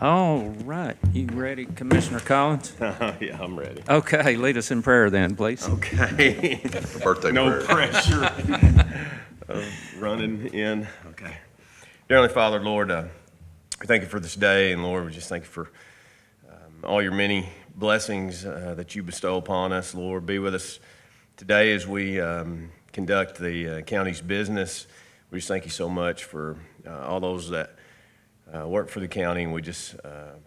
All right, you ready, Commissioner Collins? Yeah, I'm ready. Okay, lead us in prayer then, please. Okay. Birthday No prayer. pressure of running in. Okay. Dear Heavenly Father, Lord, we thank you for this day, and Lord, we just thank you for all your many blessings that you bestow upon us. Lord, be with us today as we conduct the county's business. We just thank you so much for all those that work for the county, and we just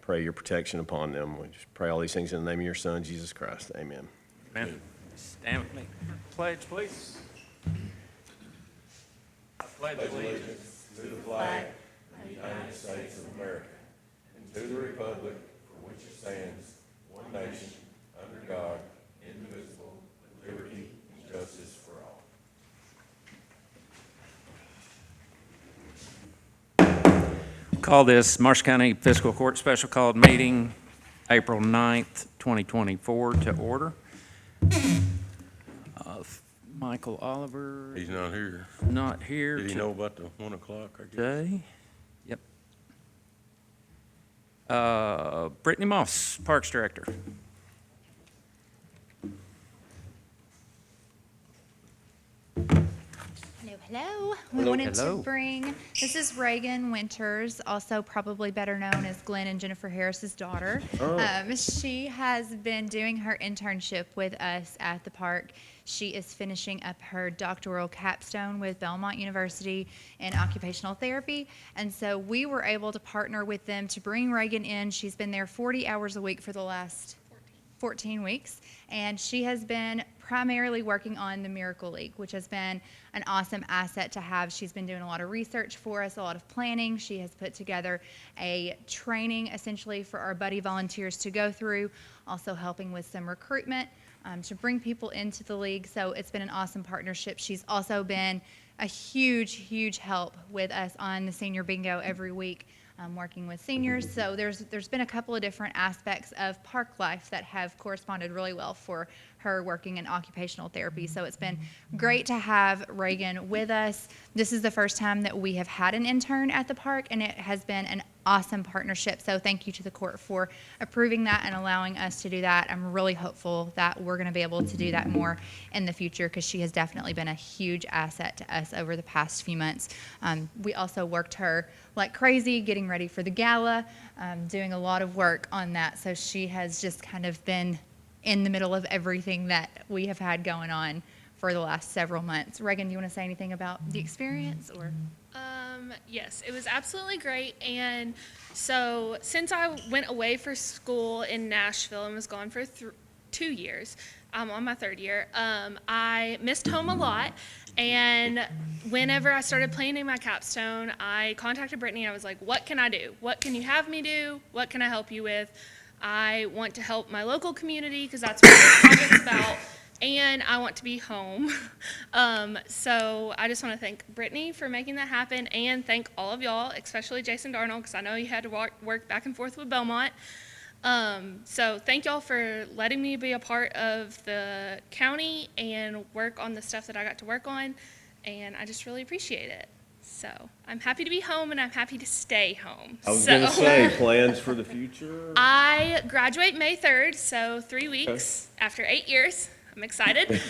pray your protection upon them. We just pray all these things in the name of your Son, Jesus Christ. Amen. Amen. Stand with me. Pledge, please. I pledge allegiance To the flag of the United States of America, and to the republic for which it stands, one nation, under God, indivisible, with liberty and justice for all. Call this Marshall County Fiscal Court Special Called Meeting, April 9th, 2024, to order. Michael Oliver, He's not here. not here Did he know about the 1 o'clock, I guess? today. Yep. Brittany Moss, Parks Director. Hello. We Hello. wanted Hello. to bring, this is Reagan Winters, also probably better known as Glenn and Jennifer Harris's daughter. She has been doing her internship with us at the park. She is finishing up her doctoral capstone with Belmont University in occupational therapy. And so we were able to partner with them to bring Reagan in. She's been there 40 hours a week for the last 14 weeks, and she has been primarily working on the Miracle League, which has been an awesome asset to have. She's been doing a lot of research for us, a lot of planning. She has put together a training essentially for our buddy volunteers to go through, also helping with some recruitment to bring people into the league. So it's been an awesome partnership. She's also been a huge help with us on the senior bingo every week. Working with seniors. So there's been a couple of different aspects of park life that have corresponded really well for her working in occupational therapy. So it's been great to have Reagan with us. This is the first time that we have had an intern at the park, and it has been an awesome partnership. So thank you to the court for approving that and allowing us to do that. I'm really hopeful that we're going to be able to do that more in the future, because she has definitely been a huge asset to us over the past few months. We also worked her like crazy, getting ready for the gala, doing a lot of work on that. So she has just kind of been in the middle of everything that we have had going on for the last several months. Reagan, you want to say anything about the experience, or? Yes, it was absolutely great. And so since I went away for school in Nashville and was gone for 2 years, I'm on my 3rd year, I missed home a lot. And whenever I started planning my capstone, I contacted Brittany. I was like, what can I do? What can you have me do? What can I help you with? I want to help my local community, because that's what this project's about. And I want to be home. So I just want to thank Brittany for making that happen, and thank all of y'all, especially Jason Darnold, because I know you had to work back and forth with Belmont. So thank y'all for letting me be a part of the county and work on the stuff that I got to work on, and I just really appreciate it. So I'm happy to be home, and I'm happy to stay home. I was going to say, plans for the future? I graduate May 3rd, so 3 weeks after 8 years. I'm excited.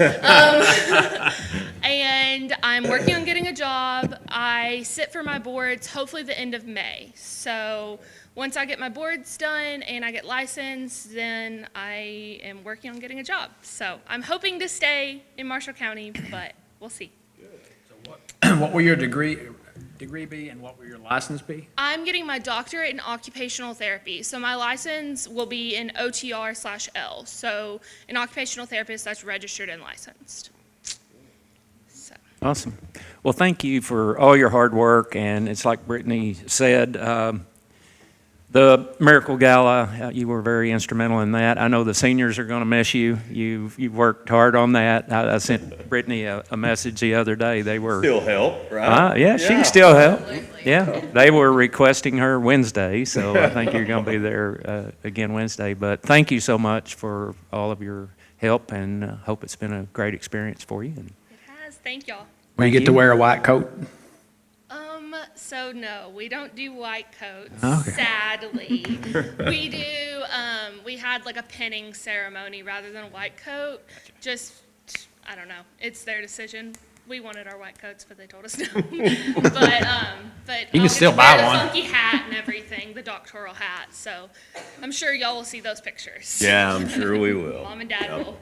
And I'm working on getting a job. I sit for my boards hopefully the end of May. So once I get my boards done and I get licensed, then I am working on getting a job. So I'm hoping to stay in Marshall County, but we'll see. What will your degree be, and what will your license be? I'm getting my doctorate in occupational therapy. So my license will be in OTR/L. So an occupational therapist that's registered and licensed. So. Awesome. Well, thank you for all your hard work, and it's like Brittany said, the Miracle Gala, you were very instrumental in that. I know the seniors are going to miss you. You've worked hard on that. I sent Brittany a message the other day. They were Still help, right? yeah, she can still help. Yeah, they were requesting her Wednesday, so I think you're going to be there again Wednesday. But thank you so much for all of your help, and hope it's been a great experience for you. It has. Thank y'all. Will you get to wear a white coat? So no, we don't do white coats, Okay. sadly. We do, we had like a pinning ceremony rather than a white coat. Just, I don't know, it's their decision. We wanted our white coats, but they told us no. But You can I'll still get to wear buy the one. funky hat and everything, the doctoral hat. So I'm sure y'all will see those pictures. Yeah, I'm sure we will. Mom and Dad will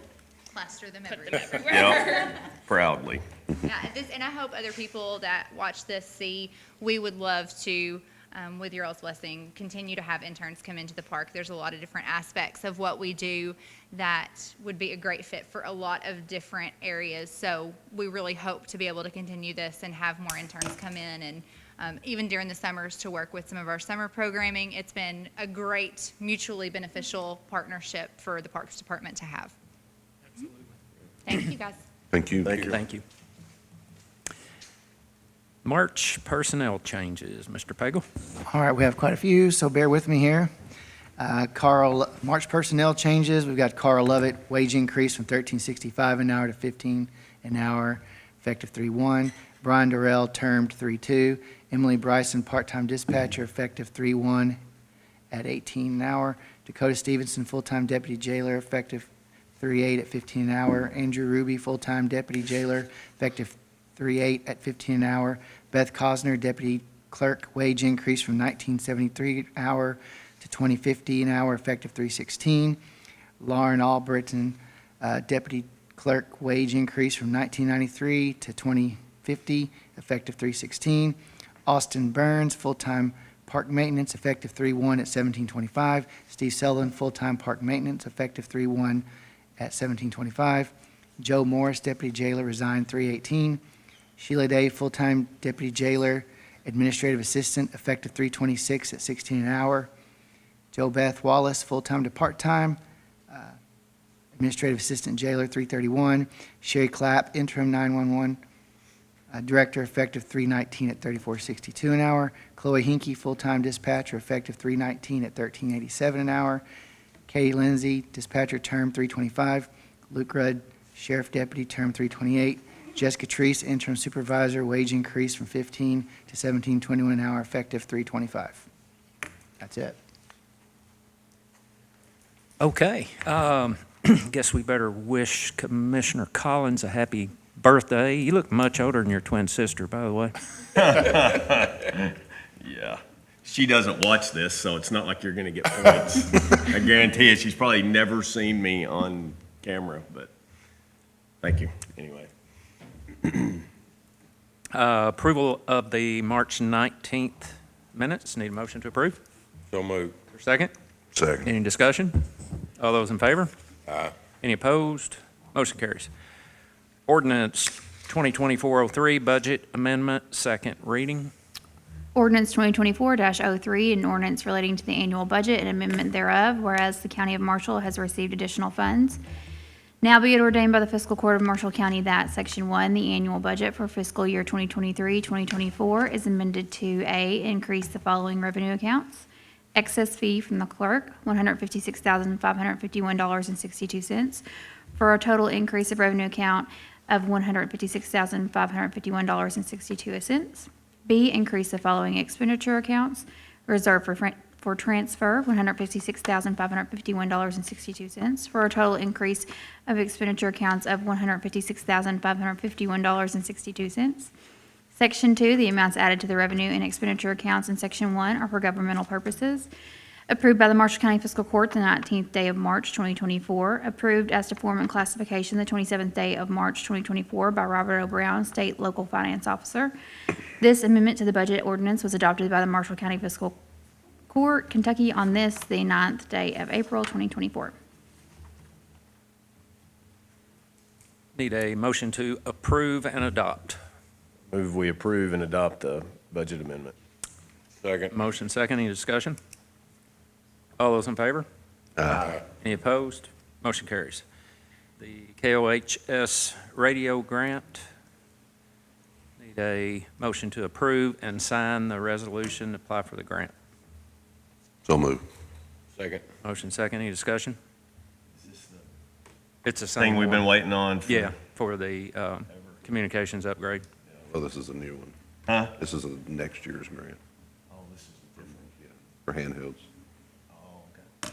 Plaster them put them everywhere. everywhere. Proudly. Yeah, and I hope other people that watch this see, we would love to, with your all's blessing, continue to have interns come into the park. There's a lot of different aspects of what we do that would be a great fit for a lot of different areas. So we really hope to be able to continue this and have more interns come in, and even during the summers to work with some of our summer programming. It's been a great mutually beneficial partnership for the Parks Department to have. Absolutely. Thank you, guys. Thank you. Thank you. March personnel changes. Mr. Pagel? All right, we have quite a few, so bear with me here. March personnel changes, we've got Carl Lovett, wage increase from $13.65 an hour to $15 an hour, effective 3/1. Brian Durrell, termed 3/2. Emily Bryson, part-time dispatcher, effective 3/1 at $18 an hour. Dakota Stevenson, full-time deputy jailer, effective 3/8 at $15 an hour. Andrew Ruby, full-time deputy jailer, effective 3/8 at $15 an hour. Beth Cosner, deputy clerk, wage increase from $19.73 an hour to $20.50 an hour, effective 3/16. Lauren Albritton, deputy clerk, wage increase from $19.93 to $20.50, effective 3/16. Austin Burns, full-time park maintenance, effective 3/1 at $17.25. Steve Sullivan, full-time park maintenance, effective 3/1 at $17.25. Joe Morris, deputy jailer, resigned 3/18. Sheila Day, full-time deputy jailer, administrative assistant, effective 3/26 at $16 an hour. Joe Beth Wallace, full-time to part-time, administrative assistant jailer, 3/31. Sherry Clapp, interim 911 director, effective 3/19 at $34.62 an hour. Chloe Hinkie, full-time dispatcher, effective 3/19 at $13.87 an hour. Katie Lindsay, dispatcher, term 3/25. Luke Rudd, sheriff deputy, term 3/28. Jessica Treese, interim supervisor, wage increase from $15 to $17.21 an hour, effective 3/25. That's it. Okay. Guess we better wish Commissioner Collins a happy birthday. You look much older than your twin sister, by the way. Yeah. She doesn't watch this, so it's not like you're going to get points. I guarantee you, she's probably never seen me on camera, but thank you anyway. Approval of the March 19th minutes. Need a motion to approve? So moved. Second? Second. Any discussion? All those in favor? Aye. Any opposed? Motion carries. Ordinance 2024-03, budget amendment, second reading. Ordinance 2024-03, an ordinance relating to the annual budget and amendment thereof, whereas the County of Marshall has received additional funds. Now be it ordained by the Fiscal Court of Marshall County that Section 1, the annual budget for fiscal year 2023-2024 is amended to A, increase the following revenue accounts. Excess fee from the clerk, $156,551.62, for a total increase of revenue account of $156,551.62. B, increase the following expenditure accounts. Reserve for transfer, $156,551.62, for a total increase of expenditure accounts of $156,551.62. Section 2, the amounts added to the revenue and expenditure accounts in Section 1 are for governmental purposes. Approved by the Marshall County Fiscal Court the 19th day of March 2024. Approved as to form and classification the 27th day of March 2024 by Robert O. Brown, State Local Finance Officer. This amendment to the budget ordinance was adopted by the Marshall County Fiscal Court, Kentucky, on this, the 9th day of April 2024. Need a motion to approve and adopt. Move we approve and adopt the budget amendment. Second. Motion second, any discussion? All those in favor? Aye. Any opposed? Motion carries. The KOHS radio grant. Need a motion to approve and sign the resolution to apply for the grant. So moved. Second. Motion second, any discussion? It's the same Thing we've been one. waiting on for. Yeah, for the communications upgrade. Oh, this is a new one. Huh? This is next year's grant. Oh, this is different. Yeah, for handhelds. Oh, okay.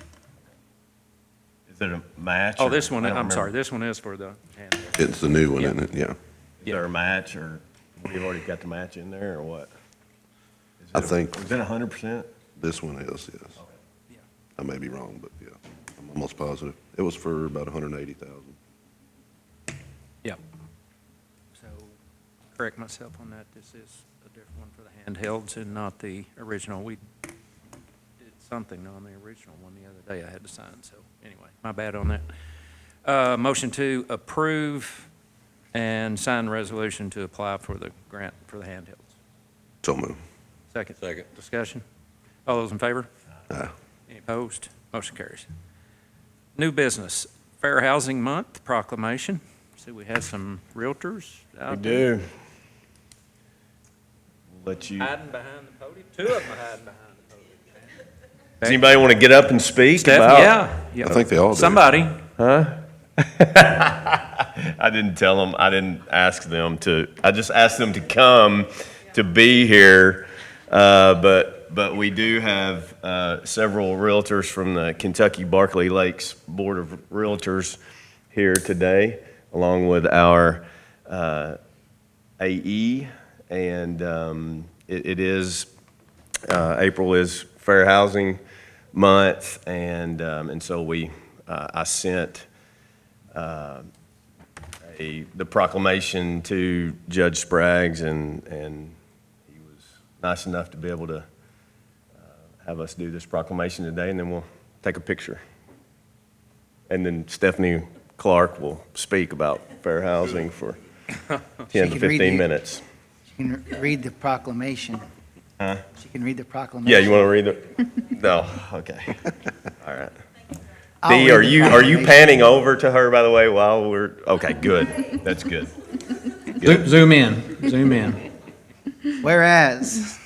Is it a match? Oh, or- this one, I don't I'm sorry, remember. this one is for the handheld. It's the new one, Yeah. isn't it? Yeah. Is there a match, or we've already got the match in there, or what? Is it I a- think- Is it 100%? This one is, yes. Yeah. I may be wrong, but yeah, I'm almost positive. It was for about 180,000. Yeah. So, correct myself on that, this is a different one for the handhelds and not the original. We did something on the original one the other day I had to sign, so anyway, my bad on that. Motion to approve and sign resolution to apply for the grant for the handhelds. So move. Second. Second. Discussion. All those in favor? Aye. Any opposed? Motion carries. New business, Fair Housing Month proclamation. See, we have some realtors We out there. do. Let you, Hiding behind the podium, two of them are hiding behind the podium. does anybody want to get up and speak Steph, about? yeah. I think they all do. Somebody. I didn't tell them, I didn't ask them to, I just asked them to come to be here. But we do have several realtors from the Kentucky Barkley Lakes Board of Realtors here today, along with our AE. And it is, April is Fair Housing Month, and so I sent the proclamation to Judge Spraggs, and he was nice enough to be able to have us do this proclamation today, and then we'll take a picture. And then Stephanie Clark will speak about fair housing for 10 to can read 15 the- minutes. She can read the proclamation. Huh? She can read the proclamation. Yeah, you want to read it? No, okay, all right. I'll Dee, read are the you proclamation. panning over to her, by the way, while we're, okay, good, that's good. Zoom in, zoom in. Whereas,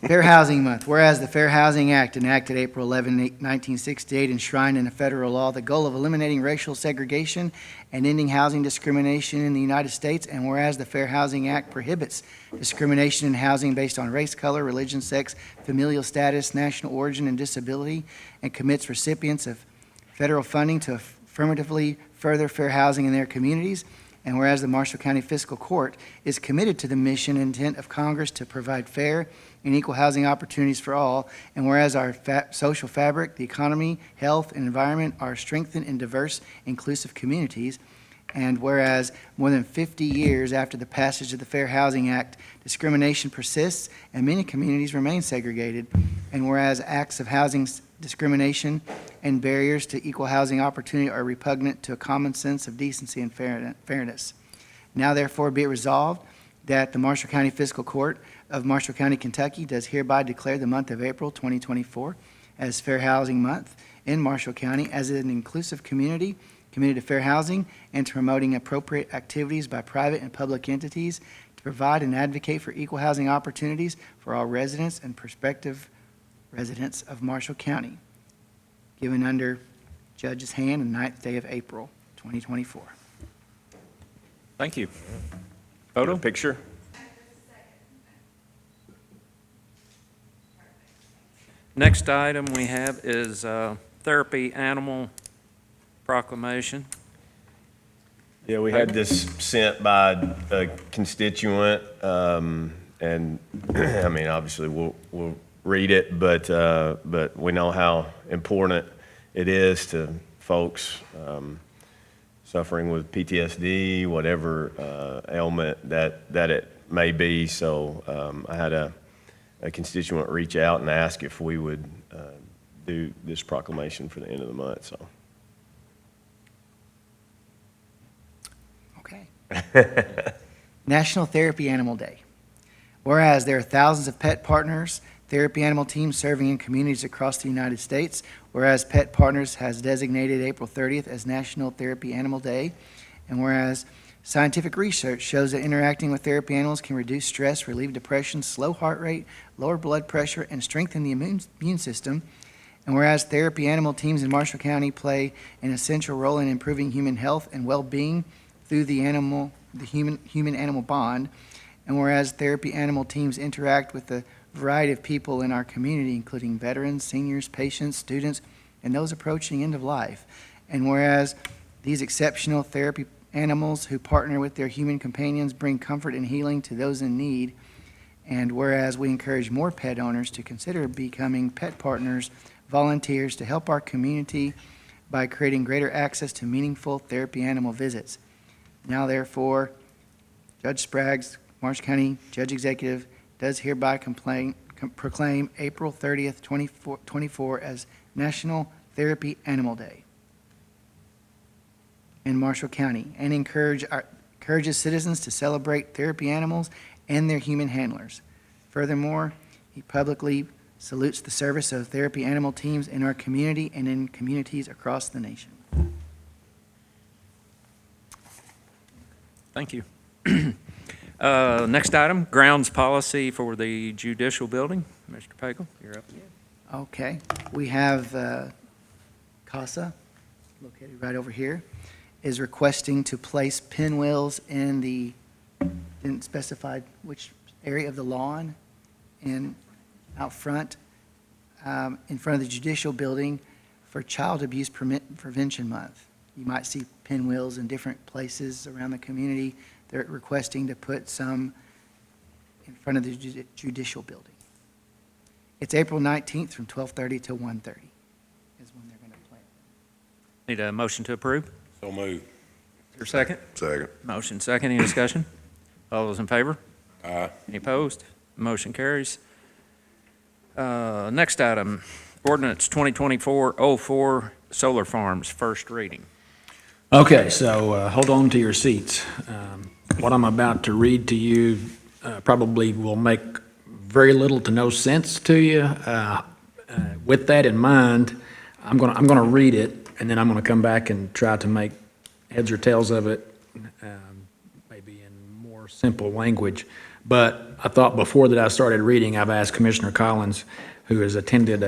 Fair Housing Month, whereas the Fair Housing Act enacted April 11, 1968, enshrined in a federal law the goal of eliminating racial segregation and ending housing discrimination in the United States, and whereas the Fair Housing Act prohibits discrimination in housing based on race, color, religion, sex, familial status, national origin, and disability, and commits recipients of federal funding to affirmatively further fair housing in their communities, and whereas the Marshall County Fiscal Court is committed to the mission and intent of Congress to provide fair and equal housing opportunities for all, and whereas our social fabric, the economy, health, and environment are strengthened in diverse, inclusive communities, and whereas more than 50 years after the passage of the Fair Housing Act, discrimination persists and many communities remain segregated, and whereas acts of housing discrimination and barriers to equal housing opportunity are repugnant to a common sense of decency and fairness. Now therefore be it resolved that the Marshall County Fiscal Court of Marshall County, Kentucky does hereby declare the month of April 2024 as Fair Housing Month in Marshall County as an inclusive community committed to fair housing and to promoting appropriate activities by private and public entities to provide and advocate for equal housing opportunities for all residents and prospective residents of Marshall County, given under Judge's hand on the 9th day of April, 2024. Thank you. Photo Photo? picture? Next item we have is therapy animal proclamation. Yeah, we had this sent by a constituent, and, I mean, obviously, we'll read it, but we know how important it is to folks suffering with PTSD, whatever ailment that it may be. So I had a constituent reach out and ask if we would do this proclamation for the end of the month, so. Okay. National Therapy Animal Day. Whereas there are thousands of pet partners, therapy animal teams serving in communities across the United States, whereas Pet Partners has designated April 30th as National Therapy Animal Day, and whereas scientific research shows that interacting with therapy animals can reduce stress, relieve depression, slow heart rate, lower blood pressure, and strengthen the immune system, and whereas therapy animal teams in Marshall County play an essential role in improving human health and well-being through the human-animal bond, And whereas therapy animal teams interact with a variety of people in our community, including veterans, seniors, patients, students, and those approaching end of life. And whereas these exceptional therapy animals who partner with their human companions bring comfort and healing to those in need. And whereas we encourage more pet owners to consider becoming pet partners, volunteers to help our community by creating greater access to meaningful therapy animal visits. Now therefore, Judge Spraggs, Marshall County Judge Executive, does hereby proclaim April 30th, 2024 as National Therapy Animal Day in Marshall County, and encourages citizens to celebrate therapy animals and their human handlers. Furthermore, he publicly salutes the service of therapy animal teams in our community and in communities across the nation. Thank you. Next item, grounds policy for the judicial building. Mr. Pagel, you're up again. Okay, we have CASA, located right over here, is requesting to place pinwheels in the, didn't specify which area of the lawn, and out front, in front of the judicial building for Child Abuse Prevention Month. You might see pinwheels in different places around the community. They're requesting to put some in front of the judicial building. It's April 19th from 12:30 to 1:30 is when they're going to play. Need a motion to approve? So moved. Is there a second? Second. Motion second, any discussion? All those in favor? Aye. Any opposed? Motion carries. Next item, ordinance 2024-04, solar farms, first reading. Okay, so hold on to your seats. What I'm about to read to you probably will make very little to no sense to you. With that in mind, I'm gonna read it, and then I'm gonna come back and try to make heads or tails of it, maybe in more simple language. But I thought before that I started reading, I've asked Commissioner Collins, who has attended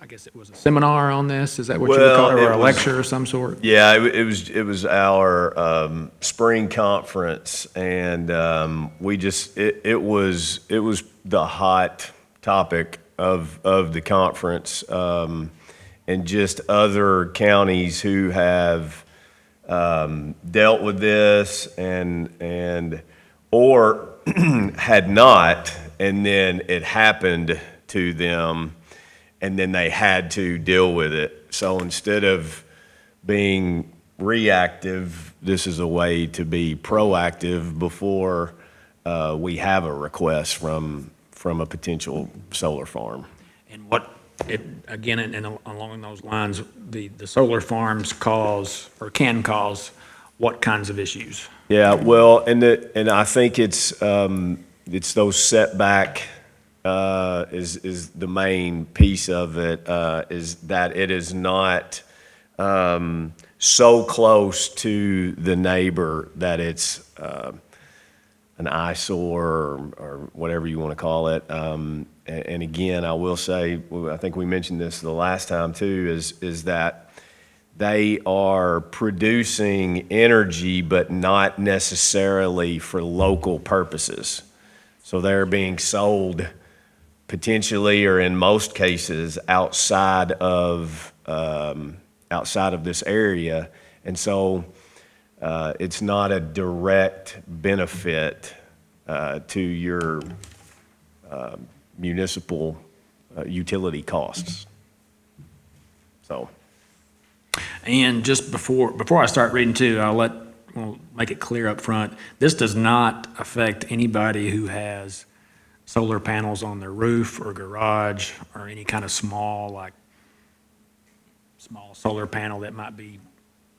I guess it was a seminar on this, is that what you would call it, or a lecture of some sort? Yeah, it was our spring conference, and we just it was the hot topic of the conference, and just other counties who have dealt with this and or had not, and then it happened to them, and then they had to deal with it. So instead of being reactive, this is a way to be proactive before we have a request from a potential solar farm. And again, and along those lines, the solar farms cause, or can cause, what kinds of issues? Yeah, well, and I think it's those setback is the main piece of it, is that it is not so close to the neighbor that it's an eyesore or whatever you want to call it. And again, I will say, I think we mentioned this the last time too, is that they are producing energy, but not necessarily for local purposes. So they're being sold potentially, or in most cases, outside of this area. And so it's not a direct benefit to your municipal utility costs. So. And just before I start reading too, we'll make it clear up front, this does not affect anybody who has solar panels on their roof or garage, or any kind of small solar panel that might be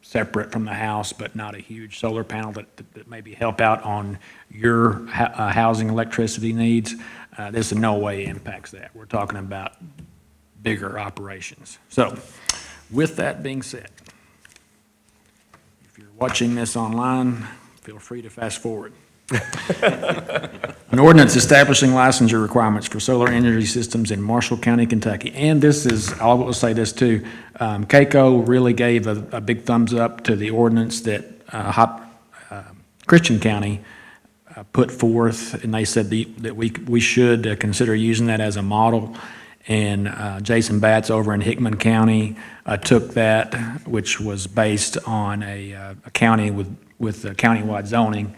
separate from the house, but not a huge solar panel that maybe help out on your housing electricity needs. This in no way impacts that. We're talking about bigger operations. So, with that being said, if you're watching this online, feel free to fast forward. An ordinance establishing licensure requirements for solar energy systems in Marshall County, Kentucky. And this is, I will say this too, CAECO really gave a big thumbs up to the ordinance that Christian County put forth, and they said that we should consider using that as a model. And Jason Batts over in Hickman County took that, which was based on a county with countywide zoning.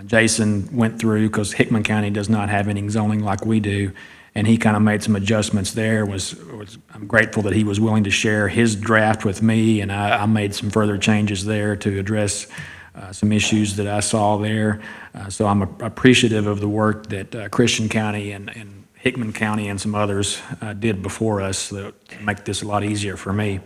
Jason went through, because Hickman County does not have any zoning like we do, and he kind of made some adjustments there. I'm grateful that he was willing to share his draft with me, and I made some further changes there to address some issues that I saw there. So I'm appreciative of the work that Christian County and Hickman County and some others did before us to make this a lot easier for me.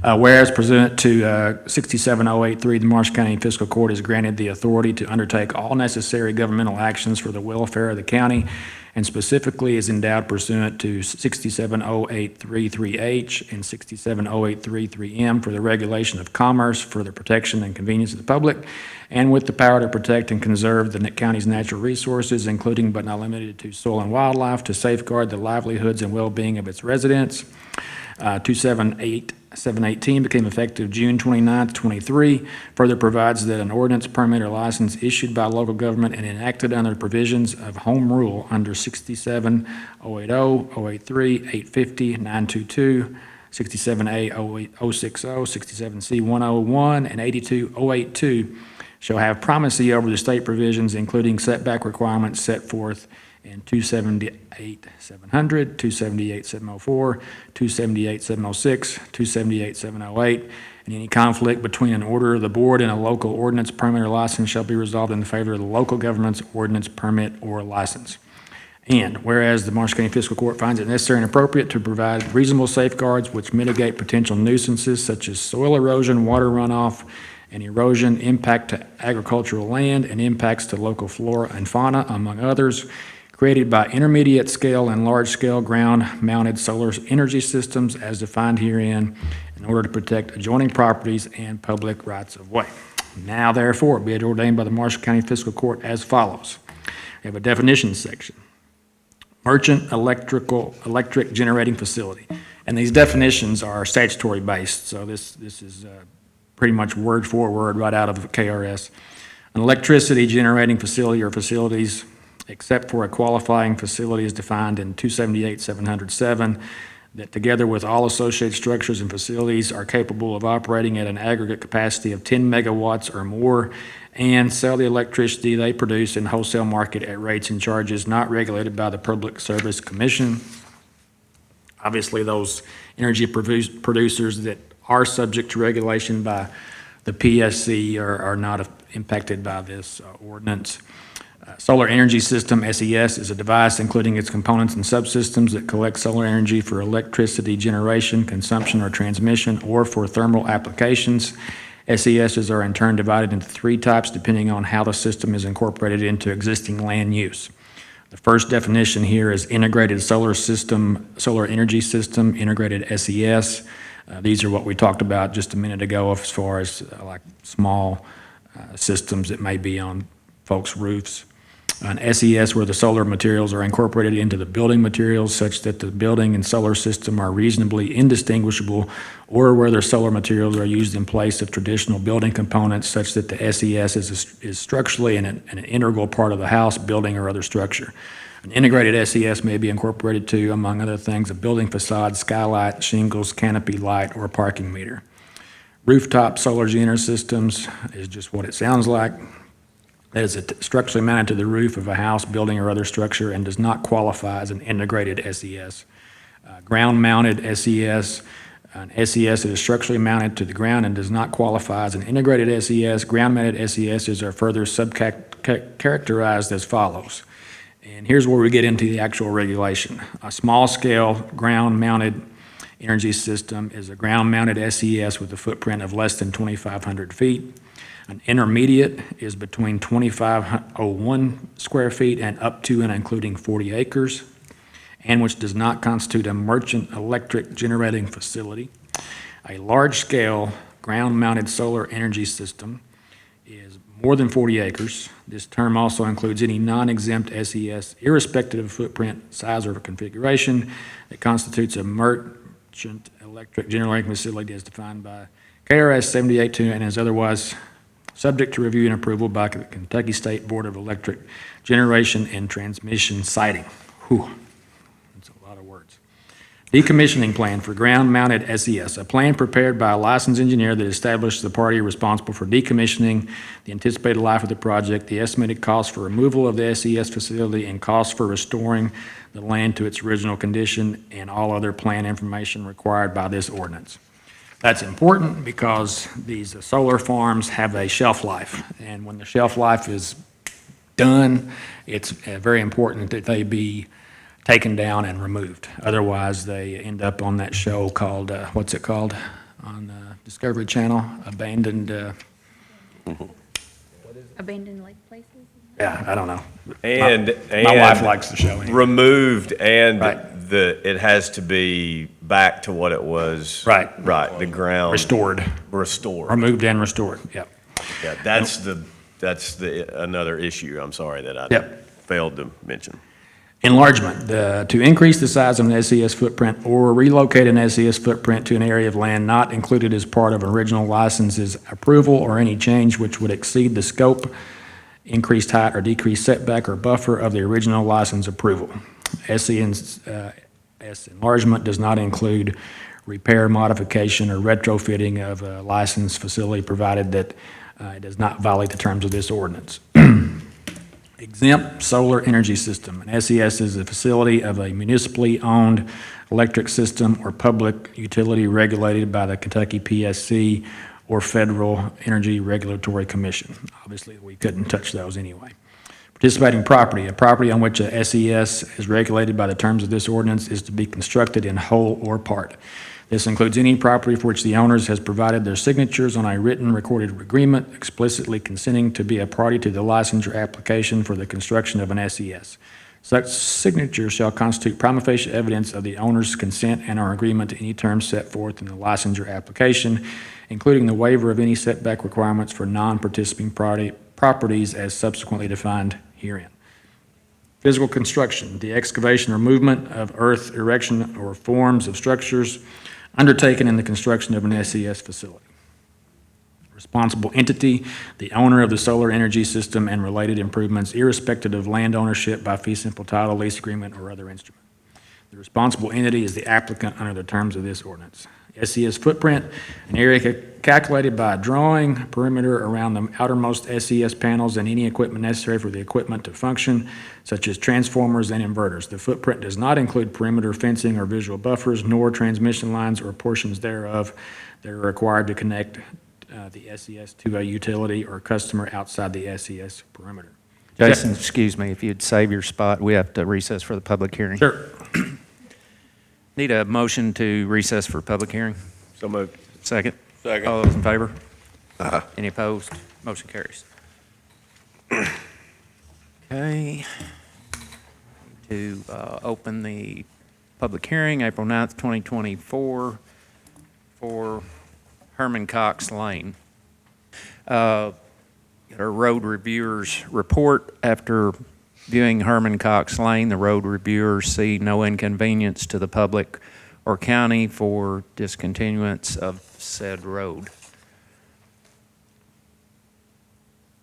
Whereas pursuant to 67083, the Marshall County Fiscal Court is granted the authority to undertake all necessary governmental actions for the welfare of the county, and specifically is endowed pursuant to 67083-3H and 67083-3M for the regulation of commerce, for the protection and convenience of the public, and with the power to protect and conserve the county's natural resources, including but not limited to soil and wildlife, to safeguard the livelihoods and well-being of its residents. 718 became effective June 29th, 23. Further provides that an ordinance, permit, or license issued by a local government and enacted under the provisions of Home Rule under 67080, 083, 850, 922, 67A 060, 67C 101, and 82082 shall have primacy over the state provisions, including setback requirements set forth in 278-700, 278-704, 278-706, 278-708, and any conflict between an order of the board and a local ordinance, permit, or license shall be resolved in favor of the local government's ordinance, permit, or license. And whereas the Marshall County Fiscal Court finds it necessary and appropriate to provide reasonable safeguards which mitigate potential nuisances such as soil erosion, water runoff, and erosion, impact to agricultural land, and impacts to local flora and fauna, among others, created by intermediate scale and large scale ground-mounted solar energy systems as defined herein, in order to protect adjoining properties and public rights of way. Now therefore be it ordained by the Marshall County Fiscal Court as follows. We have a definitions section. Merchant electric generating facility. And these definitions are statutory based, so this is pretty much word for word right out of KRS. An electricity generating facility or facilities, except for a qualifying facility, is defined in 278-707, that together with all associated structures and facilities are capable of operating at an aggregate capacity of 10 megawatts or more, and sell the electricity they produce in wholesale market at rates and charges not regulated by the Public Service Commission. Obviously, those energy producers that are subject to regulation by the PSC are not impacted by this ordinance. Solar Energy System, SES, is a device including its components and subsystems that collect solar energy for electricity generation, consumption, or transmission, or for thermal applications. SESs are in turn divided into three types depending on how the system is incorporated into existing land use. The first definition here is integrated solar energy system, integrated SES. These are what we talked about just a minute ago as far as like small systems that may be on folks' roofs. An SES where the solar materials are incorporated into the building materials such that the building and solar system are reasonably indistinguishable, or where the solar materials are used in place of traditional building components such that the SES is structurally an integral part of the house, building, or other structure. An integrated SES may be incorporated to, among other things, a building facade, skylight, shingles, canopy light, or a parking meter. Rooftop solar generator systems is just what it sounds like. That is structurally mounted to the roof of a house, building, or other structure and does not qualify as an integrated SES. Ground-mounted SES, an SES that is structurally mounted to the ground and does not qualify as an integrated SES. Ground-mounted SESs are further characterized as follows. And here's where we get into the actual regulation. A small-scale ground-mounted energy system is a ground-mounted SES with a footprint of less than 2,500 feet. An intermediate is between 2,501 square feet and up to and including 40 acres, and which does not constitute a merchant electric generating facility. A large-scale ground-mounted solar energy system is more than 40 acres. This term also includes any non-exempt SES, irrespective of footprint, size, or configuration, that constitutes a merchant electric generating facility as defined by KRS 78.2 and is otherwise subject to review and approval by the Kentucky State Board of Electric Generation and Transmission Siting. Whew, that's a lot of words. Decommissioning plan for ground-mounted SES, a plan prepared by a licensed engineer that established the party responsible for decommissioning, the anticipated life of the project, the estimated cost for removal of the SES facility, and cost for restoring the land to its original condition, and all other plan information required by this ordinance. That's important because these solar farms have a shelf life, and when the shelf life is done, it's very important that they be taken down and removed. Otherwise, they end up on that show called, what's it called on Discovery Channel? Abandoned, Abandoned lake places? yeah, I don't know. And My wife likes the show anyway. removed, and Right. it has to be back to what it was. Right. Right, the ground. Restored, Restored. removed and restored, yep. Yeah, that's another issue, I'm sorry, that I Yep. failed to mention. Enlargement, to increase the size of an SES footprint or relocate an SES footprint to an area of land not included as part of original license's approval, or any change which would exceed the scope, increased height, or decreased setback or buffer of the original license approval. SES enlargement does not include repair, modification, or retrofitting of a licensed facility, provided that it does not violate the terms of this ordinance. Exempt solar energy system. An SES is a facility of a municipally owned electric system or public utility regulated by the Kentucky PSC or Federal Energy Regulatory Commission. Obviously, we couldn't touch those anyway. Participating property. A property on which a SES is regulated by the terms of this ordinance is to be constructed in whole or part. This includes any property for which the owners has provided their signatures on a written recorded agreement explicitly consenting to be a party to the licensure application for the construction of an SES. Such signatures shall constitute prima facie evidence of the owner's consent and or agreement to any terms set forth in the licensure application, including the waiver of any setback requirements for non-participating properties as subsequently defined herein. Physical construction, the excavation or movement of earth, erection, or forms of structures undertaken in the construction of an SES facility. Responsible entity, the owner of the solar energy system and related improvements, irrespective of land ownership by fee simple title, lease agreement, or other instrument. The responsible entity is the applicant under the terms of this ordinance. SES footprint, an area calculated by a drawing perimeter around the outermost SES panels and any equipment necessary for the equipment to function, such as transformers and inverters. The footprint does not include perimeter fencing or visual buffers, nor transmission lines or portions thereof that are required to connect the SES to a utility or customer outside the SES perimeter. Jason, excuse me, if you'd save your spot, we have to recess for the public hearing. Sure. Need a motion to recess for public hearing? So moved. Second? Second. All those in favor? Any opposed? Motion carries. Okay. To open the public hearing, April 9th, 2024, for Herman Cox Lane. Our road reviewers report: after viewing Herman Cox Lane, the road reviewers see no inconvenience to the public or county for discontinuance of said road.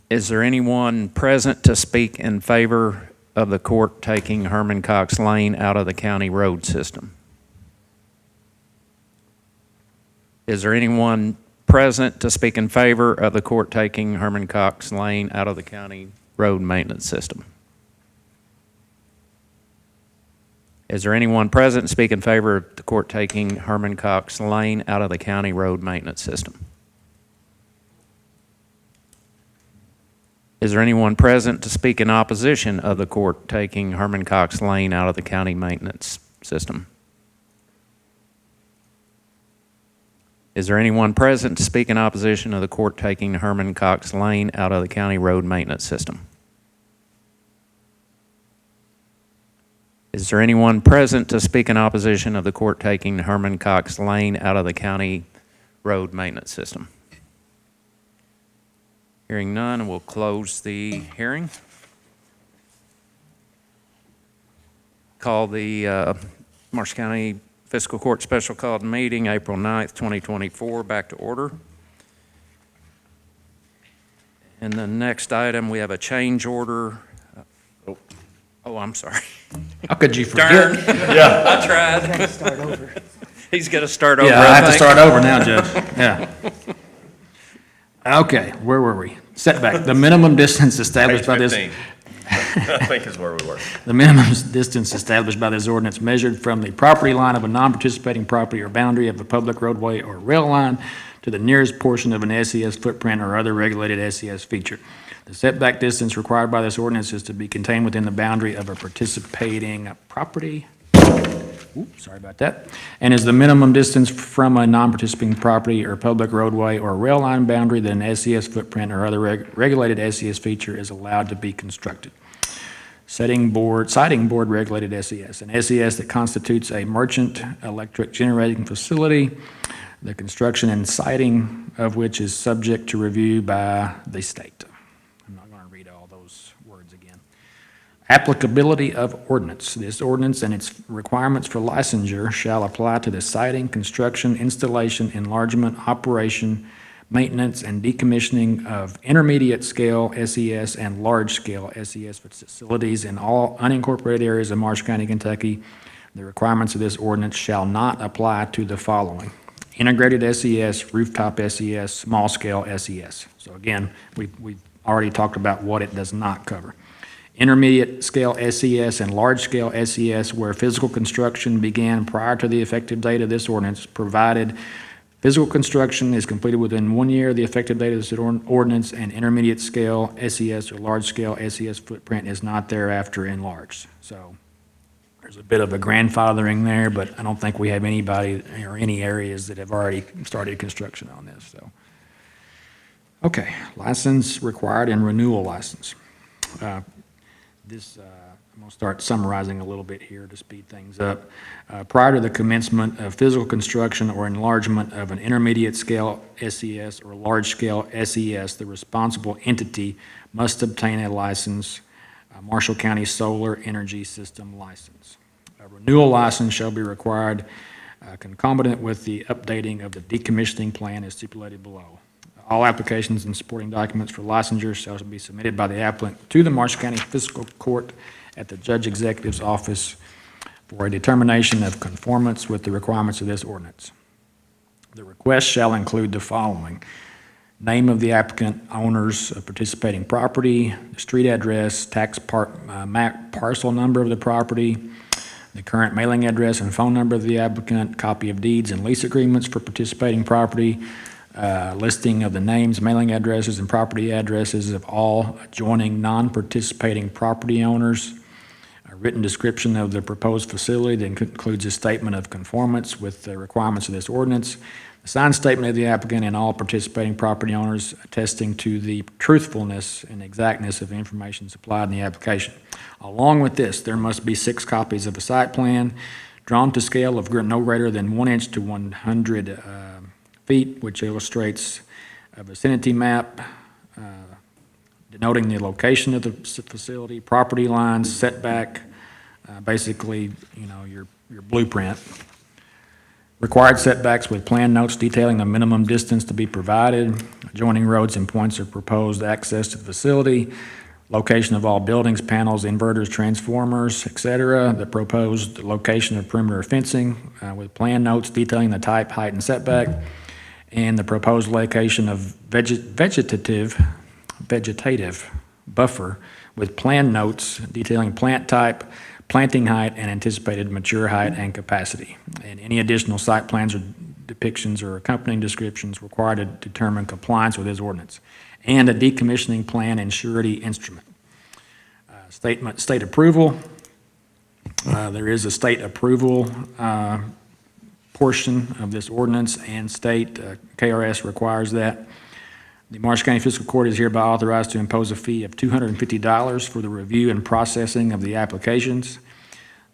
Is there anyone present to speak in favor of the court taking Herman Cox Lane out of the county road system? Is there anyone present to speak in favor of the court taking Herman Cox Lane out of the county road maintenance system? Is there anyone present to speak in favor of the court taking Herman Cox Lane out of the county road maintenance system? Is there anyone present to speak in opposition of the court taking Herman Cox Lane out of the county maintenance system? Is there anyone present to speak in opposition of the court taking Herman Cox Lane out of the county road maintenance system? Is there anyone present to speak in opposition of the court taking Herman Cox Lane out of the county road maintenance system? Hearing none, we'll close the hearing. Call the Marshall County Fiscal Court Special Called Meeting, April 9th, 2024, back to order. And the next item, we have a change order. Oh, I'm sorry. How could you Darn. forget? I tried. Gotta start over. He's got to start over, Yeah, I have to think. start over now, Judge. Yeah. Okay, where were we? Setback, the minimum distance Page established by this. 15, I think is where we were. The minimum distance established by this ordinance measured from the property line of a non-participating property or boundary of a public roadway or rail line to the nearest portion of an SES footprint or other regulated SES feature. The setback distance required by this ordinance is to be contained within the boundary of a participating property. Oops, sorry about that. And is the minimum distance from a non-participating property or public roadway or rail line boundary that an SES footprint or other regulated SES feature is allowed to be constructed. Citing board regulated SES, an SES that constitutes a merchant electric generating facility, the construction and siting of which is subject to review by the state. I'm not going to read all those words again. Applicability of ordinance. This ordinance and its requirements for licensure shall apply to the siting, construction, installation, enlargement, operation, maintenance, and decommissioning of intermediate-scale SES and large-scale SES facilities in all unincorporated areas of Marshall County, Kentucky. The requirements of this ordinance shall not apply to the following: integrated SES, rooftop SES, small-scale SES. So again, we've already talked about what it does not cover. Intermediate-scale SES and large-scale SES where physical construction began prior to the effective date of this ordinance, provided physical construction is completed within 1 year of the effective date of this ordinance, and intermediate-scale SES or large-scale SES footprint is not thereafter enlarged. So there's a bit of a grandfathering there, but I don't think we have anybody or any areas that have already started construction on this, so. Okay, license required and renewal license. I'm going to start summarizing a little bit here to speed things up. Prior to the commencement of physical construction or enlargement of an intermediate-scale SES or large-scale SES, the responsible entity must obtain a license, a Marshall County Solar Energy System license. A renewal license shall be required concomitant with the updating of the decommissioning plan as stipulated below. All applications and supporting documents for licensure shall be submitted by the applicant to the Marshall County Fiscal Court at the Judge Executive's office for a determination of conformance with the requirements of this ordinance. The request shall include the following: name of the applicant, owners of participating property, the street address, map parcel number of the property, the current mailing address and phone number of the applicant, copy of deeds and lease agreements for participating property, listing of the names, mailing addresses, and property addresses of all adjoining non-participating property owners, a written description of the proposed facility that includes a statement of conformance with the requirements of this ordinance, a signed statement of the applicant and all participating property owners attesting to the truthfulness and exactness of the information supplied in the application. Along with this, there must be 6 copies of a site plan drawn to scale of no greater than 1 inch to 100 feet, which illustrates a vicinity map denoting the location of the facility, property lines, setback, basically, your blueprint. Required setbacks with plan notes detailing the minimum distance to be provided, adjoining roads and points of proposed access to the facility, location of all buildings, panels, inverters, transformers, etc., the proposed location of perimeter fencing with plan notes detailing the type, height, and setback, and the proposed location of vegetative buffer with plan notes detailing plant type, planting height, and anticipated mature height and capacity, and any additional site plans or depictions or accompanying descriptions required to determine compliance with this ordinance, and a decommissioning plan and surety instrument. State approval. There is a state approval portion of this ordinance, and state KRS requires that. The Marshall County Fiscal Court is hereby authorized to impose a fee of $250 for the review and processing of the applications.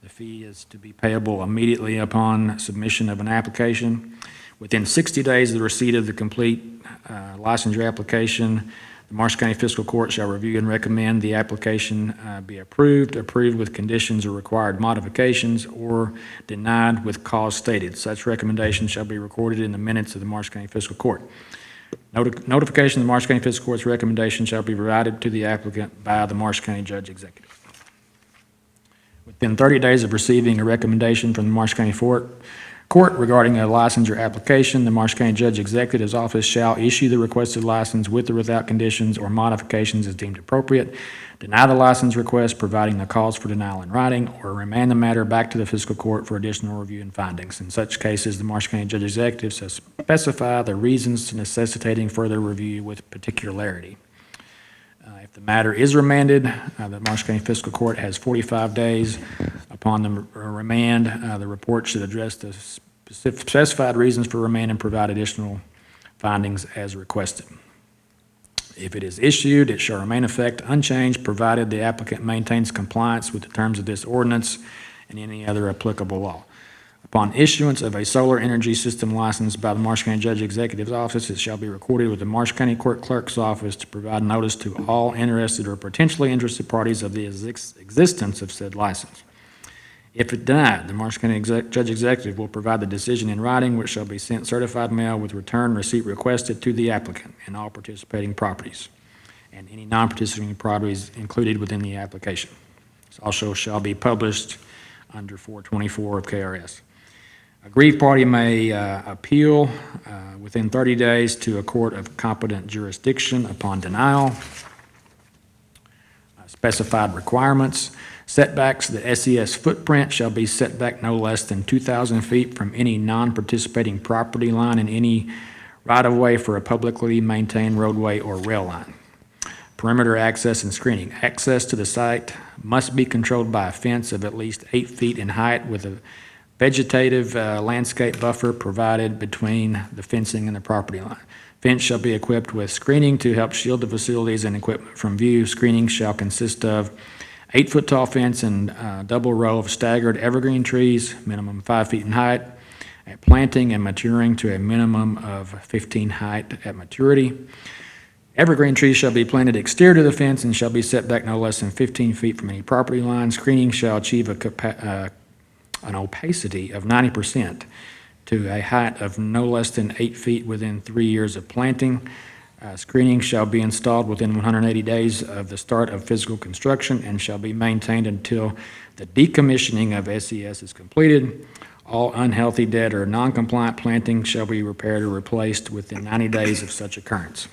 The fee is to be payable immediately upon submission of an application. Within 60 days of the receipt of the complete licensure application, the Marshall County Fiscal Court shall review and recommend the application be approved with conditions or required modifications, or denied with cause stated. Such recommendation shall be recorded in the minutes of the Marshall County Fiscal Court. Notification of the Marshall County Fiscal Court's recommendation shall be provided to the applicant by the Marshall County Judge Executive. Within 30 days of receiving a recommendation from the Marshall County Court regarding a licensure application, the Marshall County Judge Executive's office shall issue the requested license with or without conditions or modifications as deemed appropriate, deny the license request, providing the cause for denial in writing, or remand the matter back to the fiscal court for additional review and findings. In such cases, the Marshall County Judge Executive shall specify the reasons necessitating further review with particularity. If the matter is remanded, the Marshall County Fiscal Court has 45 days upon the remand. The report should address the specified reasons for remand and provide additional findings as requested. If it is issued, it shall remain in effect unchanged, provided the applicant maintains compliance with the terms of this ordinance and any other applicable law. Upon issuance of a solar energy system license by the Marshall County Judge Executive's office, it shall be recorded with the Marshall County Court Clerk's office to provide notice to all interested or potentially interested parties of the existence of said license. If denied, the Marshall County Judge Executive will provide the decision in writing, which shall be sent certified mail with return receipt requested to the applicant and all participating properties, and any non-participating properties included within the application. This also shall be published under 424 of KRS. A aggrieved party may appeal within 30 days to a court of competent jurisdiction upon denial. Specified requirements. Setbacks, the SES footprint shall be set back no less than 2,000 feet from any non-participating property line in any right-of-way for a publicly maintained roadway or rail line. Perimeter access and screening. Access to the site must be controlled by a fence of at least 8 feet in height with a vegetative landscape buffer provided between the fencing and the property line. Fence shall be equipped with screening to help shield the facilities and equipment from view. Screening shall consist of 8-foot tall fence and double row of staggered evergreen trees, minimum 5 feet in height, at planting and maturing to a minimum of 15 height at maturity. Evergreen trees shall be planted exterior to the fence and shall be set back no less than 15 feet from any property line. Screening shall achieve an opacity of 90% to a height of no less than 8 feet within 3 years of planting. Screening shall be installed within 180 days of the start of physical construction and shall be maintained until the decommissioning of SES is completed. All unhealthy, dead, or non-compliant planting shall be repaired or replaced within 90 days of such occurrence.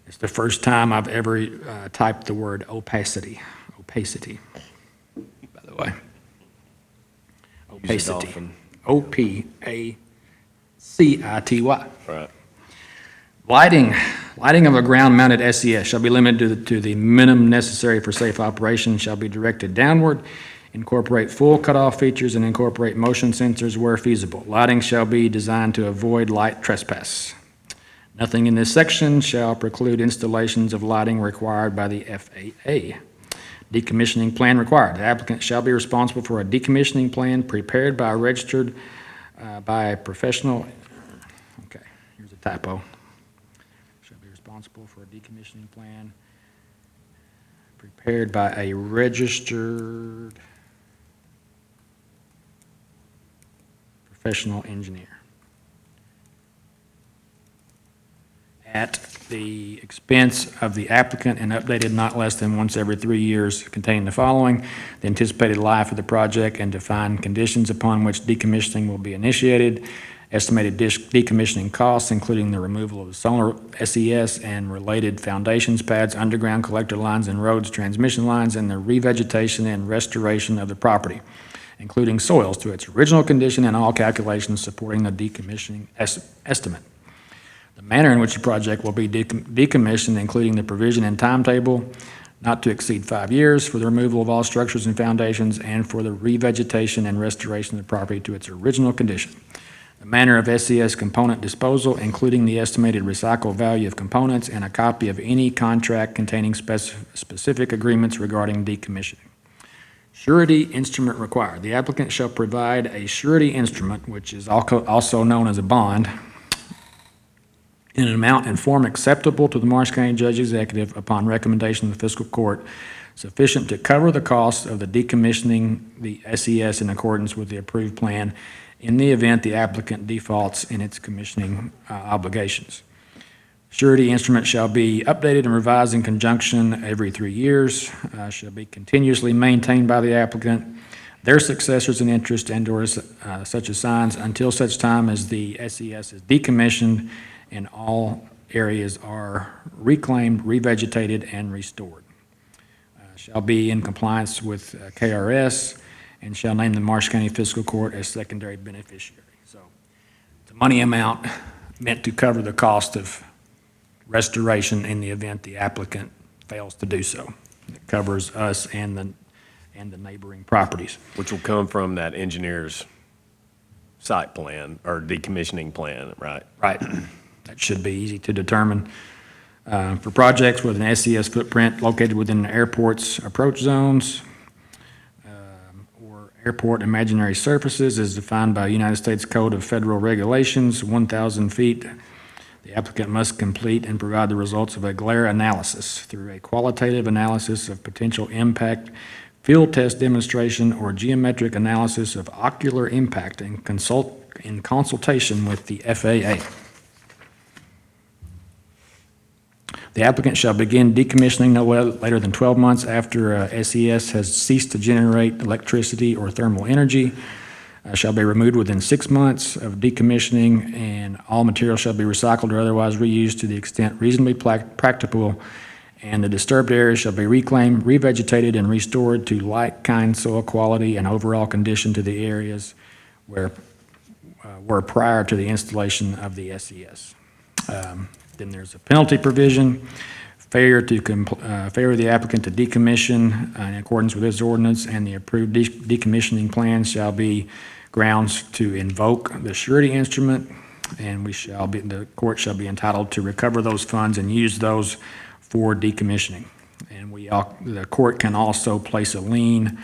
It's the first time I've ever typed the word opacity, by the way. Use a Opacity. dolphin. O-P-A-C-I-T-Y. Right. Lighting of a ground-mounted SES shall be limited to the minimum necessary for safe operation, shall be directed downward, incorporate full cutoff features, and incorporate motion sensors where feasible. Lighting shall be designed to avoid light trespass. Nothing in this section shall preclude installations of lighting required by the FAA. Decommissioning plan required. The applicant shall be responsible for a decommissioning plan prepared by a professional. Okay, here's a typo. Shall be responsible for a decommissioning plan prepared by a registered professional engineer at the expense of the applicant and updated not less than once every 3 years, containing the following: the anticipated life of the project and defined conditions upon which decommissioning will be initiated, estimated decommissioning costs, including the removal of the solar SES and related foundations, pads, underground collector lines and roads, transmission lines, and the revegetation and restoration of the property, including soils to its original condition and all calculations supporting the decommissioning estimate. The manner in which the project will be decommissioned, including the provision and timetable not to exceed 5 years for the removal of all structures and foundations and for the revegetation and restoration of the property to its original condition. The manner of SES component disposal, including the estimated recycle value of components and a copy of any contract containing specific agreements regarding decommissioning. Surety instrument required. The applicant shall provide a surety instrument, which is also known as a bond, in an amount and form acceptable to the Marshall County Judge Executive upon recommendation of the fiscal court, sufficient to cover the costs of the decommissioning the SES in accordance with the approved plan in the event the applicant defaults in its commissioning obligations. Surety instrument shall be updated and revised in conjunction every 3 years, shall be continuously maintained by the applicant, their successors in interest and/or such assigns until such time as the SES is decommissioned and all areas are reclaimed, revegetated, and restored. Shall be in compliance with KRS and shall name the Marsh County Fiscal Court as secondary beneficiary. So it's a money amount meant to cover the cost of restoration in the event the applicant fails to do so. It covers us and the neighboring properties. Which will come from that engineer's site plan or decommissioning plan, right? Right. That should be easy to determine. For projects with an SES footprint located within the airport's approach zones or airport imaginary surfaces as defined by United States Code of Federal Regulations, 1,000 feet, the applicant must complete and provide the results of a glare analysis through a qualitative analysis of potential impact, field test demonstration, or geometric analysis of ocular impact in consultation with the FAA. The applicant shall begin decommissioning no later than 12 months after SES has ceased to generate electricity or thermal energy. Shall be removed within 6 months of decommissioning, and all material shall be recycled or otherwise reused to the extent reasonably practicable, and the disturbed areas shall be reclaimed, revegetated, and restored to like-kind soil quality and overall condition to the areas where were prior to the installation of the SES. Then there's a penalty provision. Failure of the applicant to decommission in accordance with this ordinance and the approved decommissioning plan shall be grounds to invoke the surety instrument, and the court shall be entitled to recover those funds and use those for decommissioning. And the court can also place a lien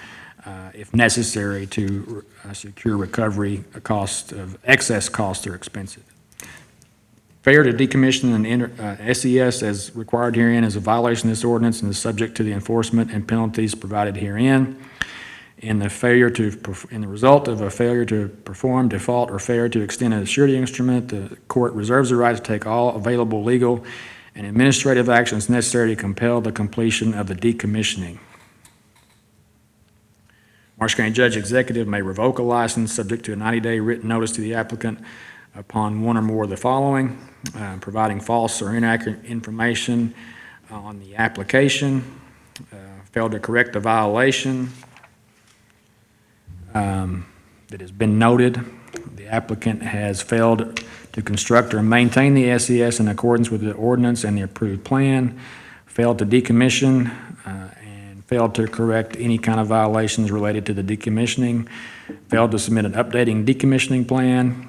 if necessary to secure recovery of excess costs or expenses. Failure to decommission an SES as required herein is a violation of this ordinance and is subject to the enforcement and penalties provided herein. In the result of a failure to perform, default, or failure to extend a surety instrument, the court reserves the right to take all available legal and administrative actions necessary to compel the completion of the decommissioning. Marsh County Judge Executive may revoke a license subject to a 90-day written notice to the applicant upon one or more of the following: providing false or inaccurate information on the application, failed to correct the violation that has been noted, the applicant has failed to construct or maintain the SES in accordance with the ordinance and the approved plan, failed to decommission, and failed to correct any kind of violations related to the decommissioning, failed to submit an updating decommissioning plan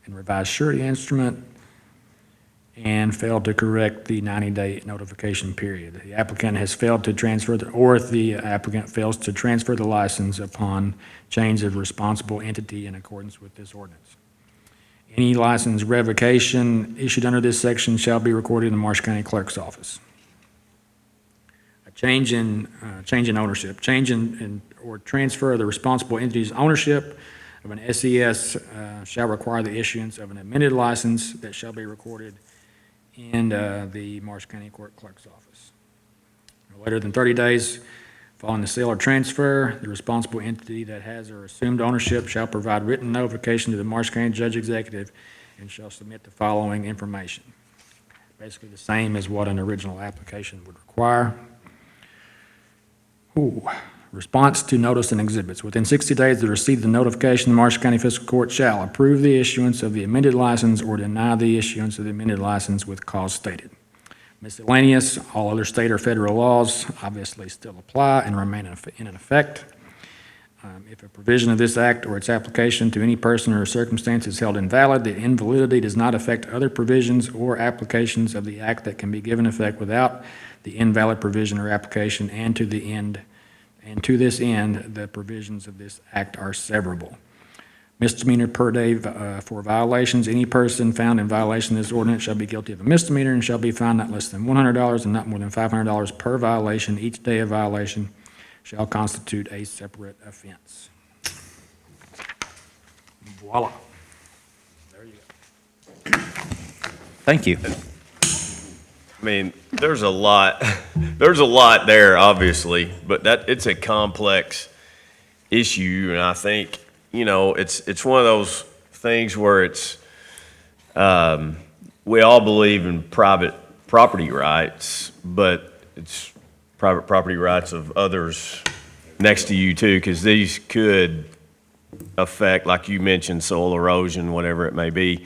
and revised surety instrument, and failed to correct the 90-day notification period. The applicant has failed to transfer, or if the applicant fails to transfer the license upon change of responsible entity in accordance with this ordinance. Any license revocation issued under this section shall be recorded in the Marsh County Clerk's office. A change in ownership, or transfer of the responsible entity's ownership of an SES shall require the issuance of an amended license that shall be recorded in the Marsh County Clerk's office. No later than 30 days following the sale or transfer, the responsible entity that has or assumed ownership shall provide written notification to the Marsh County Judge Executive and shall submit the following information. Basically the same as what an original application would require. Response to notice and exhibits. Within 60 days of the receipt of the notification, the Marsh County Fiscal Court shall approve the issuance of the amended license or deny the issuance of the amended license with cause stated. Miscellaneous, all other state or federal laws obviously still apply and remain in effect. If a provision of this act or its application to any person or circumstance is held invalid, the invalidity does not affect other provisions or applications of the act that can be given effect without the invalid provision or application, and to this end, the provisions of this act are severable. Misdemeanor per day for violations. Any person found in violation of this ordinance shall be guilty of a misdemeanor and shall be fined not less than $100 and not more than $500 per violation. Each day of violation shall constitute a separate offense. Voila. There you go. Thank you. I mean, there's a lot, there's a lot there, obviously, but it's a complex issue, and I think, it's one of those things where we all believe in private property rights, but it's private property rights of others next to you too, because these could affect, like you mentioned, soil erosion, whatever it may be,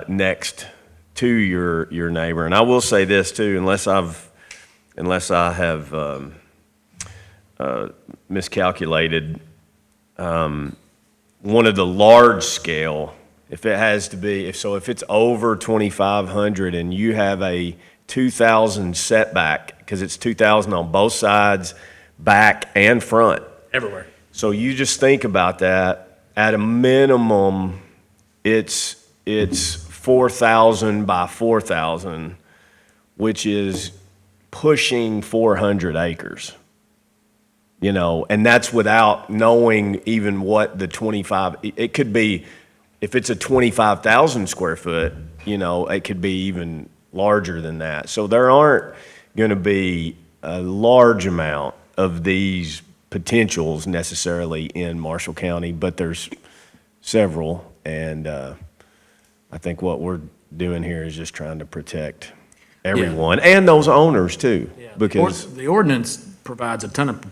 next to your neighbor. And I will say this too, unless I have miscalculated, one of the large scale, if it's over 2,500 and you have a 2,000 setback, because it's 2,000 on both sides, back and front. Everywhere. So you just think about that. At a minimum, it's 4,000 by 4,000, which is pushing 400 acres. And that's without knowing even what the 25, it could be, if it's a 25,000 square foot, it could be even larger than that. So there aren't going to be a large amount of these potentials necessarily in Marshall County, but there's several. And I think what we're doing here is just trying to protect everyone and those owners too. Yeah, Because the ordinance provides a ton of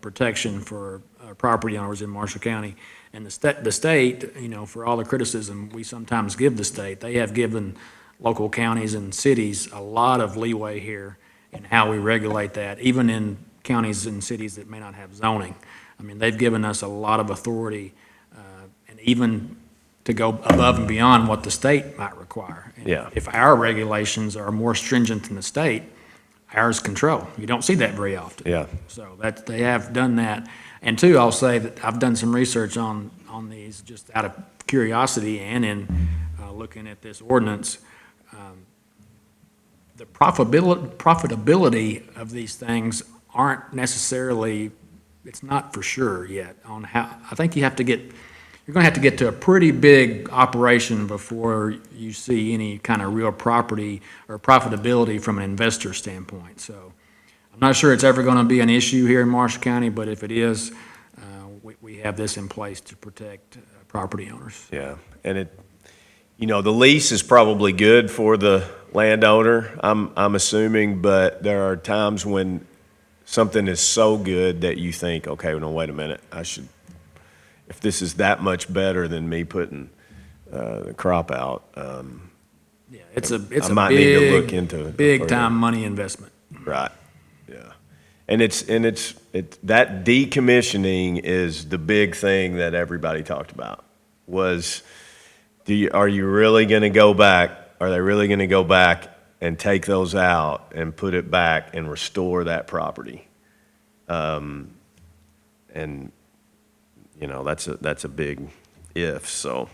protection for property owners in Marshall County. And the state, for all the criticism we sometimes give the state, they have given local counties and cities a lot of leeway here in how we regulate that, even in counties and cities that may not have zoning. I mean, they've given us a lot of authority, and even to go above and beyond what the state might require. And Yeah. if our regulations are more stringent than the state, ours control. You don't see that very often. Yeah. So they have done that. And two, I'll say that I've done some research on these just out of curiosity and in looking at this ordinance. The profitability of these things aren't necessarily, it's not for sure yet on how, I think you're going to have to get to a pretty big operation before you see any kind of real property or profitability from an investor standpoint. So I'm not sure it's ever going to be an issue here in Marshall County, but if it is, we have this in place to protect property owners. Yeah, and the lease is probably good for the landowner, I'm assuming, but there are times when something is so good that you think, okay, no, wait a minute, if this is that much better than me putting the crop out, Yeah, it's a I might need to look into it big further. time money investment. Right, yeah. And that decommissioning is the big thing that everybody talked about, was are you really going to go back? Are they really going to go back and take those out and put it back and restore that property? And that's a big if. So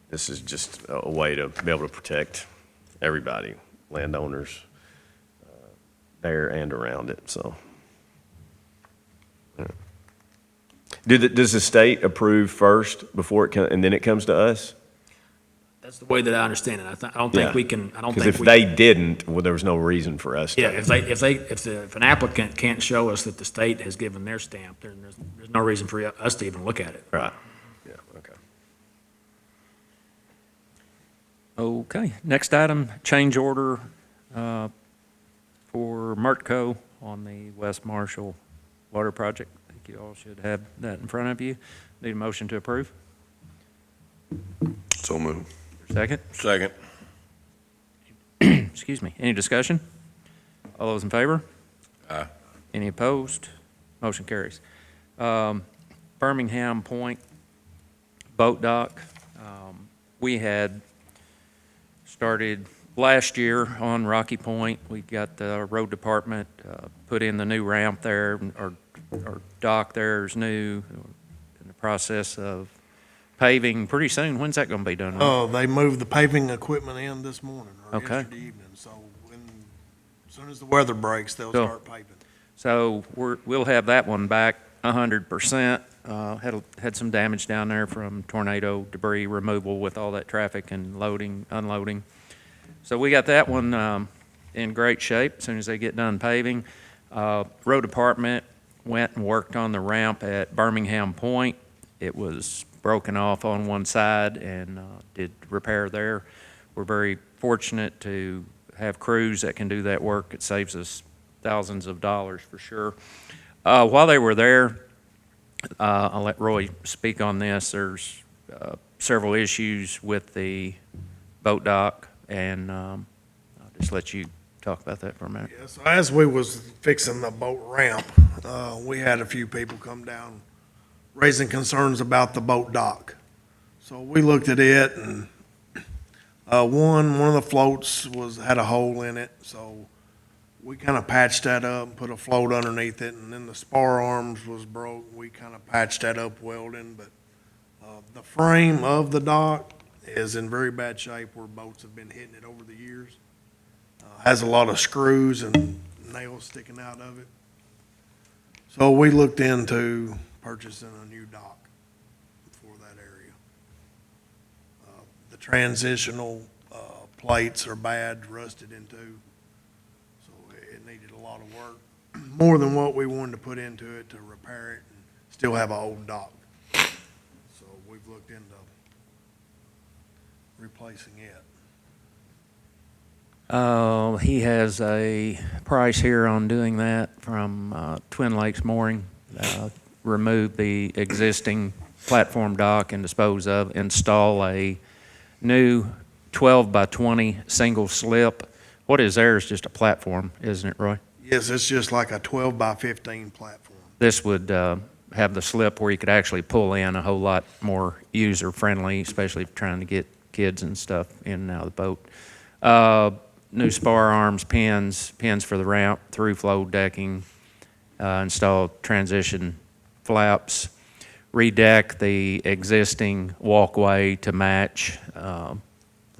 this is just a way to be able to protect everybody, landowners, there and around it. So. Does the state approve first before and then it comes to us? That's the way that I understand it. I don't think we can, I don't Because think if we. they didn't, well, there was no reason for us to. Yeah, if an applicant can't show us that the state has given their stamp, then there's no reason for us to even look at it. Right, yeah, okay. Okay, next item, change order for Mertco on the West Marshall Water Project. I think you all should have that in front of you. Need a motion to approve? So move. Second? Second. Excuse me. Any discussion? All those in favor? Aye. Any opposed? Motion carries. Birmingham Point Boat Dock. We had started last year on Rocky Point. We got the road department put in the new ramp there, or dock there is new, in the process of paving pretty soon. When's that going to be done? They moved the paving equipment in this morning or Okay. yesterday evening. So as soon as the weather breaks, they'll Cool. start paving. So we'll have that one back 100%. Had some damage down there from tornado debris removal with all that traffic and loading, unloading. So we got that one in great shape as soon as they get done paving. Road department went and worked on the ramp at Birmingham Point. It was broken off on one side and did repair there. We're very fortunate to have crews that can do that work. It saves us thousands of dollars for sure. While they were there, I'll let Roy speak on this. There's several issues with the boat dock, and I'll just let you talk about that for a minute. Yeah, so as we was fixing the boat ramp, we had a few people come down raising concerns about the boat dock. So we looked at it and, one of the floats had a hole in it, so we kind of patched that up and put a float underneath it, and then the spar arms was broke. We kind of patched that up welding, but, the frame of the dock is in very bad shape where boats have been hitting it over the years. Has a lot of screws and nails sticking out of it. So we looked into purchasing a new dock for that area. The transitional plates are bad, rusted into, so it needed a lot of work, more than what we wanted to put into it to repair it and still have an old dock. So we've looked into replacing it. He has a price here on doing that from Twin Lakes Mooring. Remove the existing platform dock and install a new 12 by 20 single slip. What is there is just a platform, isn't it, Roy? Yes, it's just like a 12 by 15 platform. This would have the slip where you could actually pull in a whole lot more user-friendly, especially if you're trying to get kids and stuff in and out of the boat. New spar arms, pins for the ramp, through flow decking, install transition flaps, redeck the existing walkway to match the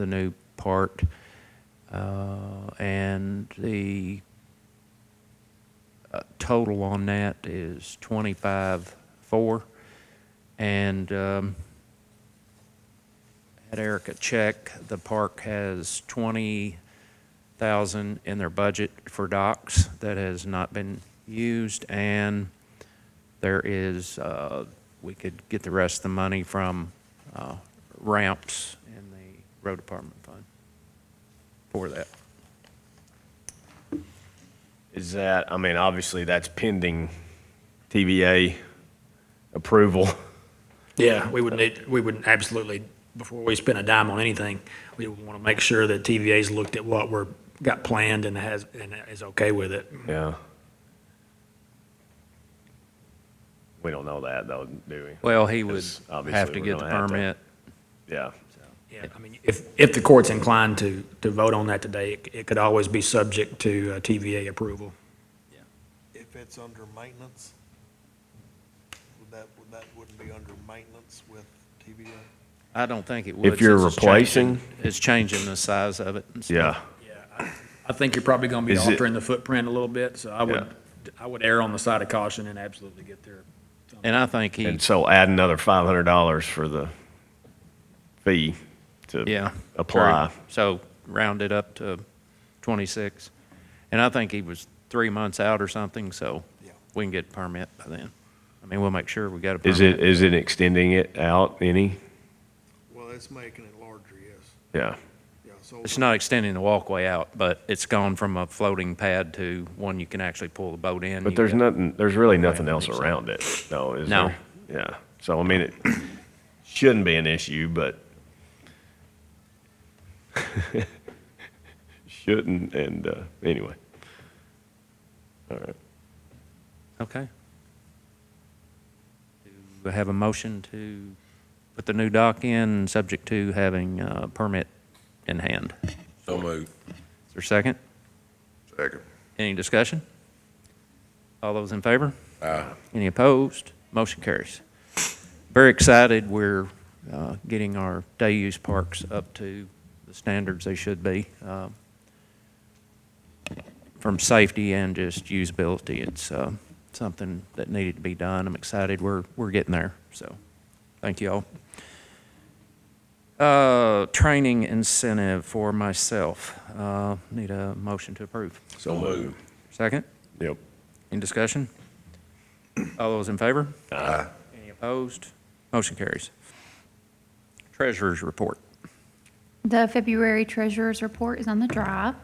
new part, and the total on that is $25,400. And had Erica check, the park has $20,000 in their budget for docks that has not been used, and there is, we could get the rest of the money from ramps in the road department fund for that. Is that, I mean, obviously that's pending TVA approval. Yeah, we would absolutely, before we spend a dime on anything, we want to make sure that TVA's looked at what got planned and is okay with it. Yeah. We don't know that though, do we? Well, he would 'Cause obviously have to we're get the gonna have to- permit. Yeah. Yeah, I mean, if the court's inclined to vote on that today, it could always be subject to TVA approval. If it's under maintenance, that wouldn't be under maintenance with TVA? I don't think it would. If you're since replacing? it's changing the size of it and stuff. Yeah. Yeah, I think you're probably going to be Is it- altering the footprint a little bit, so I would err on the side of caution and absolutely get there. And I think he, And so add another $500 for the fee to yeah. apply. true. So round it up to 26. And I think he was 3 months out or something, so Yeah. we can get a permit by then. I mean, we'll make sure we got a permit. Is it extending it out any? Well, it's making it larger, yes. Yeah. Yeah, so, It's not extending the walkway out, but it's gone from a floating pad to one you can actually pull the boat in. But You there's got- nothing, there's really nothing Right, else makes around it, though, is No. there? Yeah. So, I mean, it shouldn't be an issue, but shouldn't, and, anyway. All right. Okay. Do we have a motion to put the new dock in, subject to having a permit in hand? Is So moved. there a second? Second. Any discussion? All those in favor? Aye. Any opposed? Motion carries. Very excited. We're getting our day-use parks up to the standards they should be from safety and just usability. It's something that needed to be done. I'm excited we're getting there, so thank you all. Training incentive for myself. Need a motion to approve. So moved. Second? Yep. Any discussion? All those in favor? Aye. Any opposed? Motion carries. Treasurer's report. The February treasurer's report is on the drive.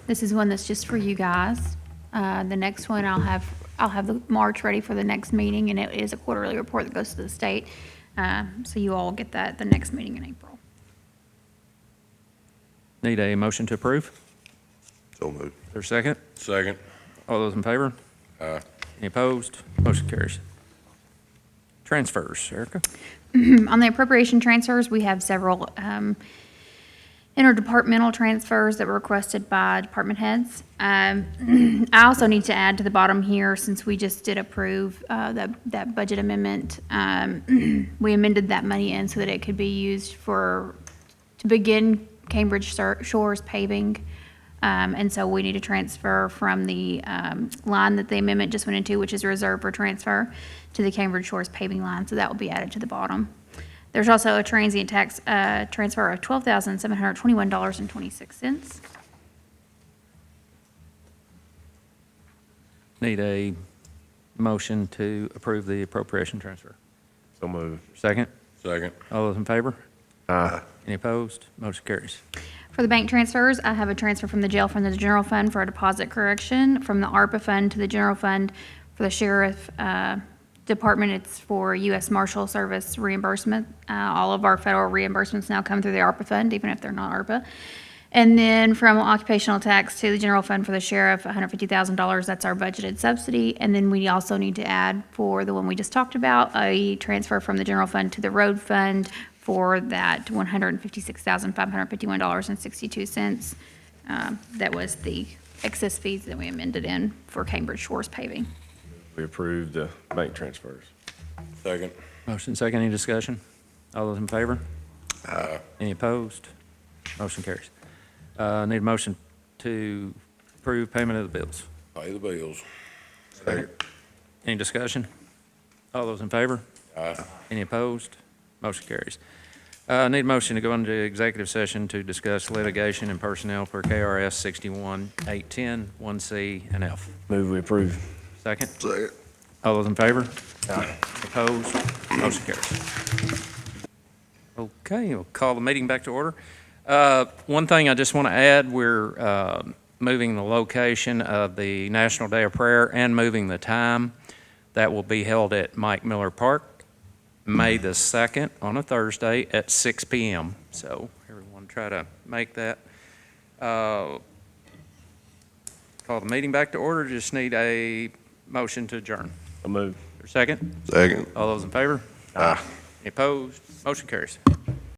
This is one that's just for you guys. The next one, I'll have the March ready for the next meeting, and it is a quarterly report that goes to the state. So you all get that at the next meeting in April. Need a motion to approve? So moved. Is there a second? Second. All those in favor? Aye. Any opposed? Motion carries. Transfers, Erica? On the appropriation transfers, we have several interdepartmental transfers that were requested by department heads. I also need to add to the bottom here, since we just did approve that budget amendment, we amended that money in so that it could be used to begin Cambridge Shores paving. And so we need to transfer from the line that the amendment just went into, which is reserved for transfer, to the Cambridge Shores paving line, so that will be added to the bottom. There's also a transient tax transfer of $12,721.26. Need a motion to approve the appropriation transfer. So moved. Second? Second. All those in favor? Aye. Any opposed? Motion carries. For the bank transfers, I have a transfer from the jail fund to the general fund for a deposit correction, from the ARPA fund to the general fund for the sheriff department. It's for U.S. Marshal Service reimbursement. All of our federal reimbursements now come through the ARPA fund, even if they're not ARPA. And then from occupational tax to the general fund for the sheriff, $150,000, that's our budgeted subsidy. And then we also need to add, for the one we just talked about, a transfer from the general fund to the road fund for that $156,551.62. That was the excess fees that we amended in for Cambridge Shores paving. We approved the bank transfers. Second. Motion second, any discussion? All those in favor? Aye. Any opposed? Motion carries. Need a motion to approve payment of the bills. Pay the bills. Second. Any discussion? All those in favor? Aye. Any opposed? Motion carries. Need a motion to go into executive session to discuss litigation and personnel per KRS 61-810, 1C and F. Move we approve. Second? Second. All those in favor? Aye. Opposed? Motion carries. Okay, we'll call the meeting back to order. One thing I just want to add, we're moving the location of the National Day of Prayer and moving the time. That will be held at Mike Miller Park, May the 2nd, on a Thursday at 6 p.m. So everyone try to make that. Call the meeting back to order. Just need a motion to adjourn. So moved. Second? Second. All those in favor? Aye. Any opposed? Motion carries.